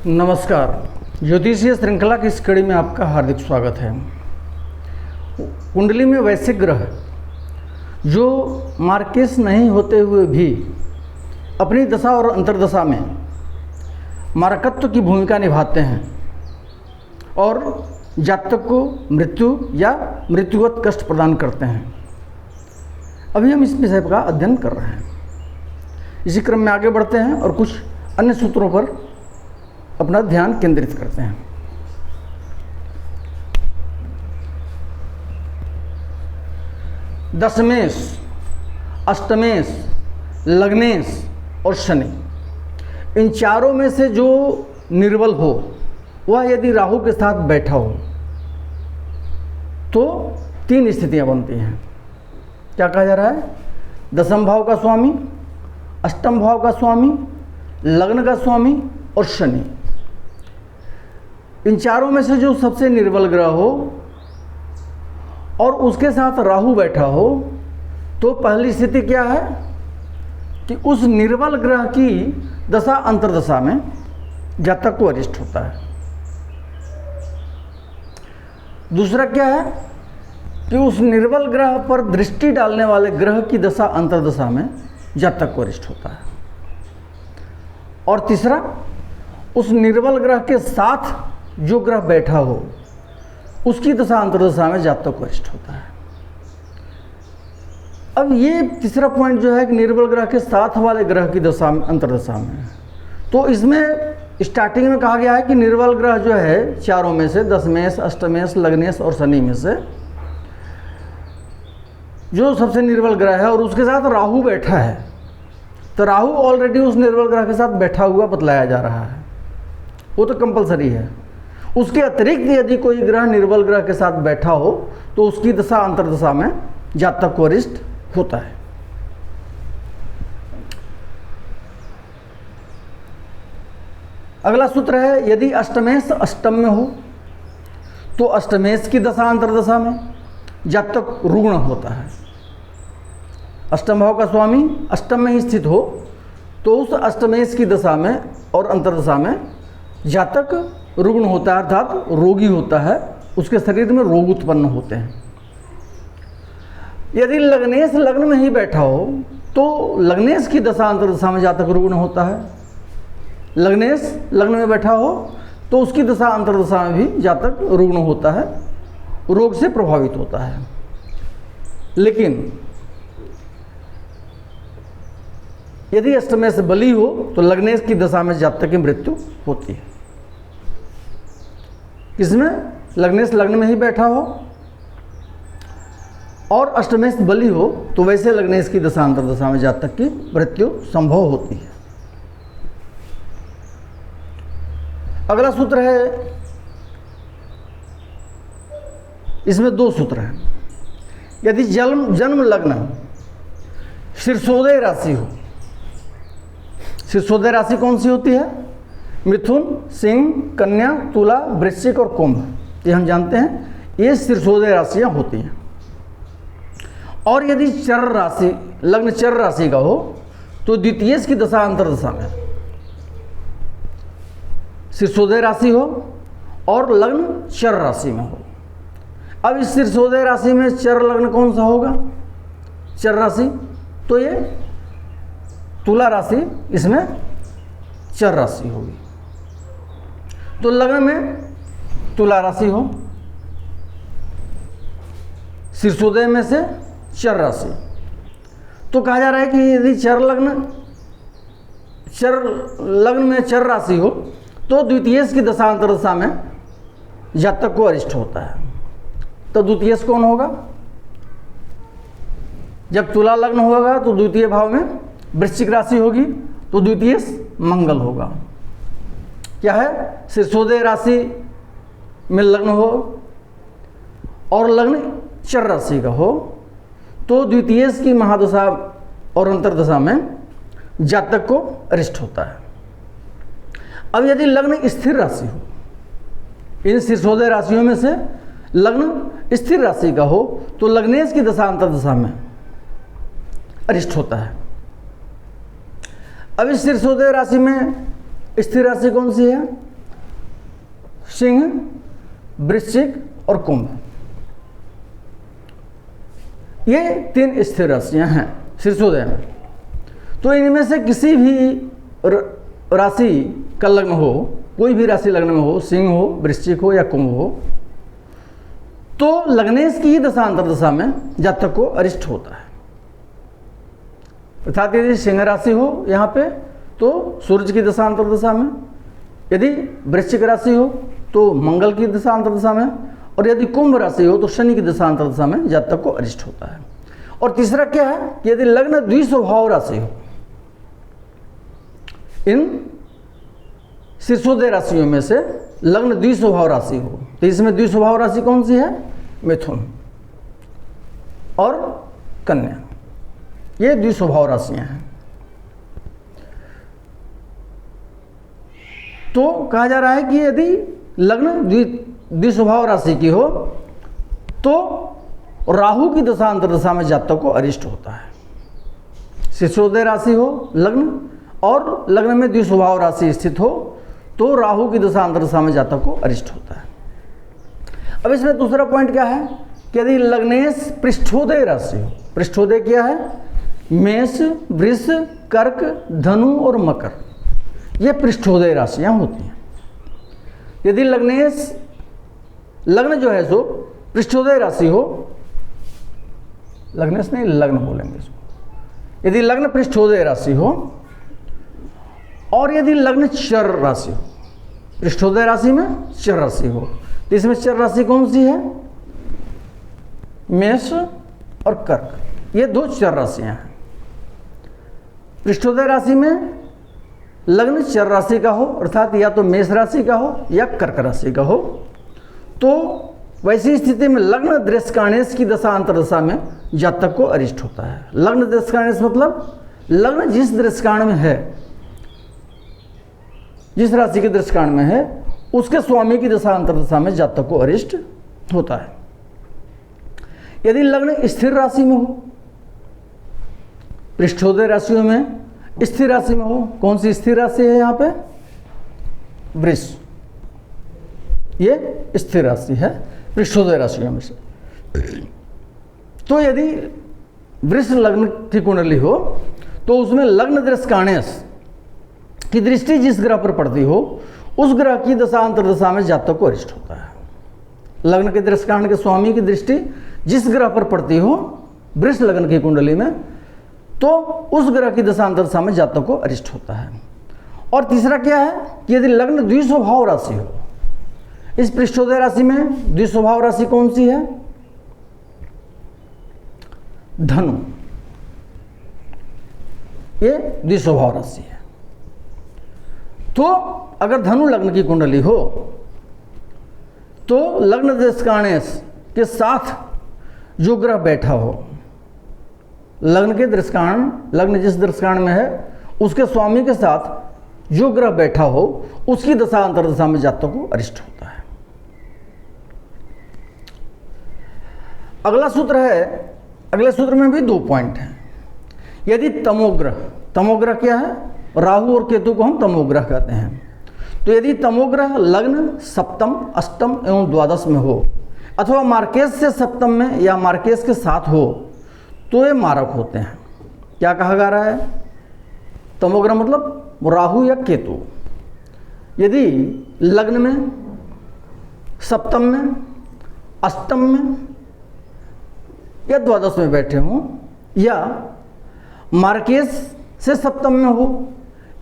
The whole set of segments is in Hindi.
नमस्कार। ज्योतिषीय श्रृंखला की इस कड़ी में आपका हार्दिक स्वागत है। कुंडली में वैसे ग्रह जो मार्केस नहीं होते हुए भी अपनी दशा और अंतर्दशा में मारकत्व की भूमिका निभाते हैं और जातक को मृत्यु या मृत्युवत कष्ट प्रदान करते हैं। अभी हम इस विषय का अध्ययन कर रहे हैं। इसी क्रम में आगे बढ़ते हैं और कुछ अन्य सूत्रों पर अपना ध्यान केंद्रित करते हैं। दशमेश, अष्टमेश, लग्नेश और शनि, इन चारों में से जो निर्बल हो वह यदि राहु के साथ बैठा हो तो तीन स्थितियां बनती हैं। क्या कहा जा रहा है? दशम भाव का स्वामी, अष्टम भाव का स्वामी, लग्न का स्वामी और शनि। इन चारों में से जो सबसे निर्बल ग्रह हो और उसके साथ राहु बैठा हो तो पहली स्थिति क्या है कि उस निर्बल ग्रह की दशा अंतर्दशा में जातक को अरिष्ट होता है। दूसरा क्या है कि उस निर्बल ग्रह पर दृष्टि डालने वाले ग्रह की दशा अंतर्दशा में जातक को अरिष्ट होता है। और तीसरा, उस निर्बल ग्रह के साथ जो ग्रह बैठा हो उसकी दशा अंतर्दशा में जातक को अरिष्ट होता है। अब ये तीसरा पॉइंट जो है कि निर्बल ग्रह के साथ वाले ग्रह की दशा अंतर्दशा में, तो इसमें स्टार्टिंग में कहा गया है कि निर्बल ग्रह जो है चारों में से, दशमेश, अष्टमेश, लग्नेश और शनि में से जो सबसे निर्बल ग्रह है और उसके साथ राहु बैठा है, तो राहु ऑलरेडी उस निर्बल ग्रह के साथ बैठा हुआ बतलाया जा रहा है, वो तो कंपलसरी है। उसके अतिरिक्त यदि कोई ग्रह निर्बल ग्रह के साथ बैठा हो तो उसकी दशा अंतर्दशा में जातक को अरिष्ट होता है। अगला सूत्र है, यदि अष्टमेश अष्टम में हो तो अष्टमेश की दशा अंतर्दशा में जातक रुग्ण होता है। अष्टम भाव का स्वामी अष्टम में ही स्थित हो तो उस अष्टमेश की दशा में और अंतर्दशा में जातक रुग्ण होता है, अर्थात रोगी होता है, उसके शरीर में रोग उत्पन्न होते हैं। यदि लग्नेश लग्न में ही बैठा हो तो लग्नेश की दशा अंतर्दशा में जातक रुग्ण होता है। लग्नेश लग्न में बैठा हो तो उसकी दशा अंतर्दशा में भी जातक रुग्ण होता है, रोग से प्रभावित होता है। लेकिन यदि अष्टमेश बली हो तो लग्नेश की दशा में जातक की मृत्यु होती है। किसमें? लग्नेश लग्न में ही बैठा हो और अष्टमेश बली हो तो वैसे लग्नेश की दशा अंतर्दशा में जातक की मृत्यु संभव होती है। अगला सूत्र है, इसमें दो सूत्र हैं। यदि जन्म लग्न शीर्षोदय राशि हो, शीर्षोदय राशि कौन सी होती है? मिथुन, सिंह, कन्या, तुला, वृश्चिक और कुंभ, ये हम जानते हैं, ये शीर्षोदय राशियां होती हैं। और यदि चर राशि, लग्न चर राशि का हो तो द्वितीय की दशा अंतर्दशा में शीर्षोदय राशि हो और लग्न चर राशि में हो। अब इस शीर्षोदय राशि में चर लग्न कौन सा होगा? चर राशि, तो ये तुला राशि इसमें चर राशि होगी। तो लग्न में तुला राशि हो, शीर्षोदय में से चर राशि, तो कहा जा रहा है कि यदि चर लग्न में चर राशि हो तो द्वितीय की दशा अंतर्दशा में जातक को अरिष्ट होता है। तो द्वितीय कौन होगा? जब तुला लग्न होगा तो द्वितीय भाव में वृश्चिक राशि होगी तो द्वितीय मंगल होगा। क्या है? शीर्षोदय राशि में लग्न हो और लग्न चर राशि का हो तो द्वितीय की महादशा और अंतर्दशा में जातक को अरिष्ट होता है। अब यदि लग्न स्थिर राशि हो, इन शीर्षोदय राशियों में से लग्न स्थिर राशि का हो तो लग्नेश की दशा अंतर्दशा में अरिष्ट होता है। अब इस शीर्षोदय राशि में स्थिर राशि कौन सी है? सिंह, वृश्चिक और कुंभ, ये 3 स्थिर राशियां हैं शीर्षोदय में। तो इनमें से किसी भी राशि का लग्न हो, कोई भी राशि लग्न में हो, सिंह हो, वृश्चिक हो या कुंभ हो, तो लग्नेश की ही दशांतर दशा में जातक को अरिष्ट होता है। अर्थात यदि सिंह राशि हो यहाँ पे तो सूर्य की दशांतर दशा में, यदि वृश्चिक राशि हो तो मंगल की दशांतर दशा में, और यदि कुंभ राशि हो तो शनि की दशांतर दशा में जातक को अरिष्ट होता है। और तीसरा क्या है कि यदि लग्न द्विस्वभाव राशि हो, इन शीर्षोदय राशियों में से लग्न द्विस्वभाव राशि हो, तो इसमें द्विस्वभाव राशि कौन सी है? मिथुन और कन्या, ये द्विस्वभाव राशियां हैं। तो कहा जा रहा है कि यदि लग्न द्विस्वभाव राशि की हो तो राहु की दशांतर दशा में जातक को अरिष्ट होता है। शीर्षोदय राशि हो लग्न और लग्न में द्विस्वभाव राशि स्थित हो तो राहु की दशांतर दशा में जातक को अरिष्ट होता है। अब इसमें दूसरा पॉइंट क्या है कि यदि लग्नेश पृष्ठोदय राशि हो, पृष्ठोदय क्या है? मेष, वृष, कर्क, धनु और मकर, ये पृष्ठोदय राशियां होती हैं। यदि लग्नेश लग्न जो है सो पृष्ठोदय राशि हो, लग्नेश नहीं लग्न बोलेंगे इसको, यदि लग्न पृष्ठोदय राशि हो और यदि लग्न चर राशि हो, पृष्ठोदय राशि में चर राशि हो, तो इसमें चर राशि कौन सी है? मेष और कर्क, ये 2 चर राशियां हैं। पृष्ठोदय राशि में लग्न चर राशि का हो, अर्थात या तो मेष राशि का हो या कर्क राशि का हो, तो वैसी स्थिति में लग्न दृष्काणेश की दशांतर दशा में जातक को अरिष्ट होता है। लग्न दृष्काणेश मतलब लग्न जिस दृष्काण में है, जिस राशि के दृष्काण में है, उसके स्वामी की दशांतर दशा में जातक को अरिष्ट होता है। यदि लग्न स्थिर राशि में हो, पृष्ठोदय राशियों में स्थिर राशि में हो, कौन सी स्थिर राशि है यहाँ पे? वृष, ये स्थिर राशि है पृष्ठोदय राशियों में से। तो यदि वृष लग्न की कुंडली हो तो उसमें लग्न दृष्काणेश की दृष्टि जिस ग्रह पर पड़ती हो, उस ग्रह की दशांतर दशा में जातक को अरिष्ट होता है। लग्न के दृष्काण के स्वामी की दृष्टि जिस ग्रह पर पड़ती हो वृष लग्न की कुंडली में, तो उस ग्रह की दशांतर दशा में जातक को अरिष्ट होता है। और तीसरा क्या है कि यदि लग्न द्विस्वभाव राशि हो, इस पृष्ठोदय राशि में द्विस्वभाव राशि कौन सी है? धनु, ये द्विस्वभाव राशि है। तो अगर धनु लग्न की कुंडली हो तो लग्न दृष्काणेश के साथ जो ग्रह बैठा हो, लग्न के दृष्काण, लग्न जिस दृष्काण में है उसके स्वामी के साथ जो ग्रह बैठा हो, उसकी दशा अंतर दशा में जातक को अरिष्ट होता है। अगला सूत्र है, अगले सूत्र में भी 2 पॉइंट हैं। यदि तमोग्रह, तमोग्रह क्या है? राहु और केतु को हम तमोग्रह कहते हैं। तो यदि तमोग्रह लग्न सप्तम, अष्टम एवं द्वादश में हो, अथवा मार्केश से सप्तम में या मार्केश के साथ हो, तो ये मारक होते हैं। क्या कहा जा रहा है? तमोग्रह मतलब राहु या केतु यदि लग्न में, सप्तम में, अष्टम में या द्वादश में बैठे हों, या मार्केश से सप्तम में हो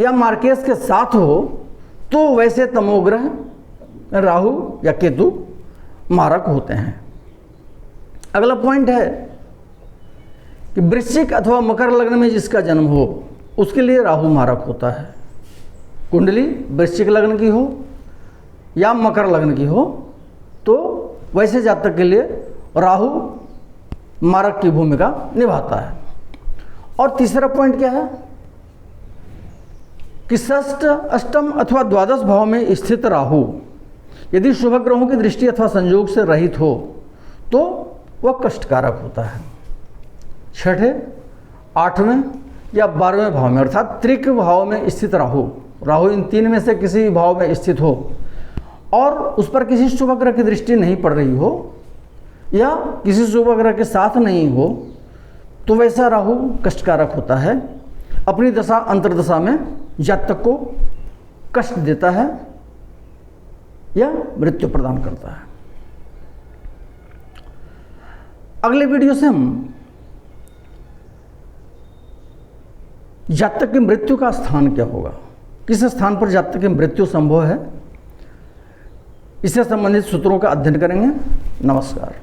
या मार्केश के साथ हो, तो वैसे तमोग्रह राहु या केतु मारक होते हैं। अगला पॉइंट है कि वृश्चिक अथवा मकर लग्न में जिसका जन्म हो उसके लिए राहु मारक होता है। कुंडली वृश्चिक लग्न की हो या मकर लग्न की हो, तो वैसे जातक के लिए राहु मारक की भूमिका निभाता है। और तीसरा पॉइंट क्या है कि षष्ठ, अष्टम अथवा द्वादश भाव में स्थित राहु यदि शुभ ग्रहों की दृष्टि अथवा संयोग से रहित हो तो वह कष्टकारक होता है। छठे, 8वें या 12वें भाव में, अर्थात त्रिक भाव में स्थित राहु, राहु इन 3 में से किसी भी भाव में स्थित हो और उस पर किसी शुभ ग्रह की दृष्टि नहीं पड़ रही हो या किसी शुभ ग्रह के साथ नहीं हो, तो वैसा राहु कष्टकारक होता है। अपनी दशा अंतर्दशा में जातक को कष्ट देता है या मृत्यु प्रदान करता है। अगले वीडियो से हम जातक की मृत्यु का स्थान क्या होगा, किस स्थान पर जातक की मृत्यु संभव है, इससे संबंधित सूत्रों का अध्ययन करेंगे। नमस्कार।